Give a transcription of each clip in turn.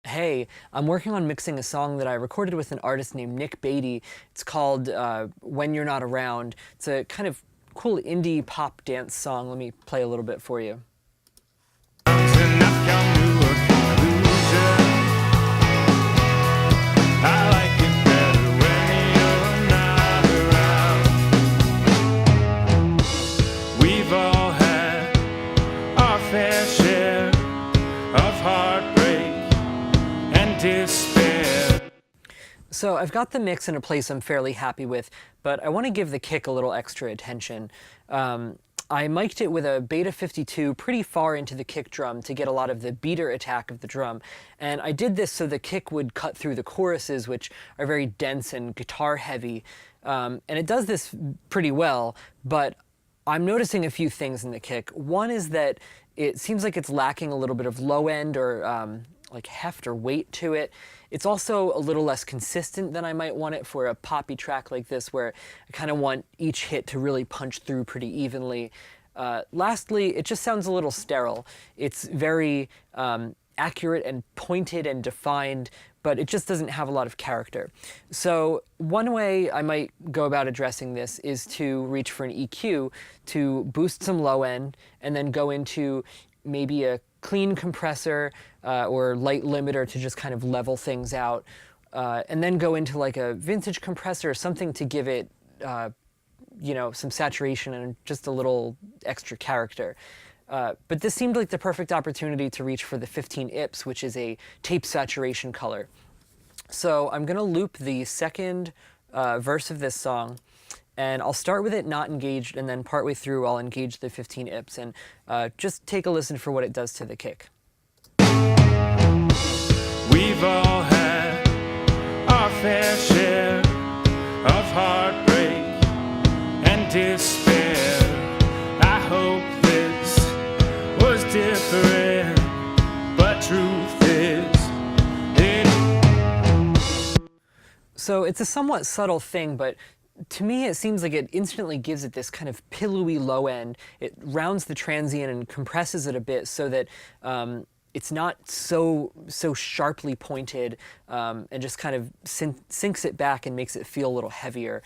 Hey, I'm working on mixing a song that I recorded with an artist named Nick Beatty. It's called When You're Not Around. It's a kind of cool indie pop dance song. Let me play a little bit for you. We've all had our fair share of heartbreak and despair. So I've got the mix in a place I'm fairly happy with, but I want to give the kick a little extra attention. I mic'd it with a Beta 52 pretty far into the kick drum to get a lot of the beater attack of the drum. And I did this so the kick would cut through the choruses, which are very dense and guitar heavy. And it does this pretty well, but I'm noticing a few things in the kick. One is that it seems like it's lacking a little bit of low end or like heft or weight to it. It's also a little less consistent than I might want it for a poppy track like this, where I kind of want each hit to really punch through pretty evenly. Lastly, it just sounds a little sterile. It's very accurate and pointed and defined, but it just doesn't have a lot of character. So one way I might go about addressing this is to reach for an EQ to boost some low end and then go into maybe a clean compressor or light limiter to just kind of level things out, and then go into like a vintage compressor or something to give it you know, some saturation and just a little extra character. But this seemed like the perfect opportunity to reach for the 15 IPS, which is a tape saturation color. So I'm going to loop the second verse of this song, and I'll start with it not engaged, and then partway through I'll engage the 15 IPS, and just take a listen for what it does to the kick. We've all had our fair share of heartbreak and despair. I hope this was different, but truth is it. So it's a somewhat subtle thing, but to me it seems like it instantly gives it this kind of pillowy low end. It rounds the transient and compresses it a bit so that it's not so sharply pointed, and just kind of sinks it back and makes it feel a little heavier.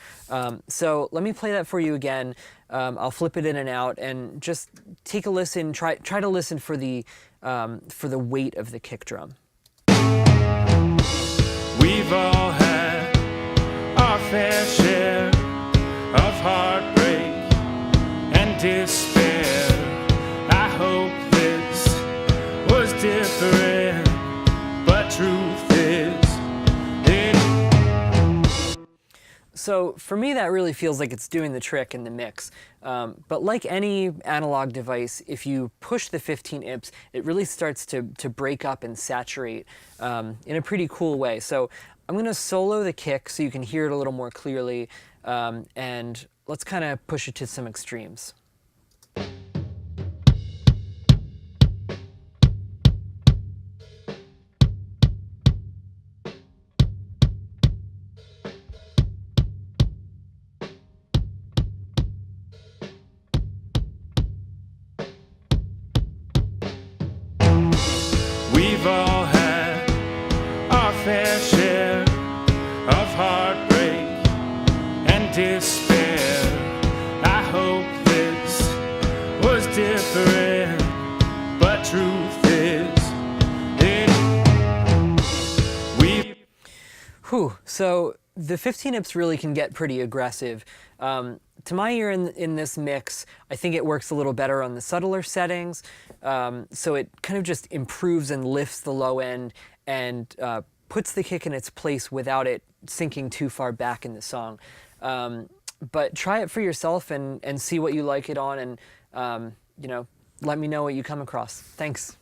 So let me play that for you again. I'll flip it in and out and just take a listen. Try to listen for the weight of the kick drum. We've all had our fair share of heartbreak and despair. I hope this was different, but truth is it. So for me, that really feels like it's doing the trick in the mix. But like any analog device, if you push the 15 IPS, it really starts to break up and saturate in a pretty cool way. So I'm going to solo the kick so you can hear it a little more clearly, and let's kind of push it to some extremes. We've all had our fair share of heartbreak and despair. I hope this was different, but truth is it. Whew, so the 15 IPS really can get pretty aggressive. To my ear in this mix, I think it works a little better on the subtler settings. So it kind of just improves and lifts the low end and puts the kick in its place without it sinking too far back in the song. But try it for yourself and see what you like it on, and you know, let me know what you come across. Thanks.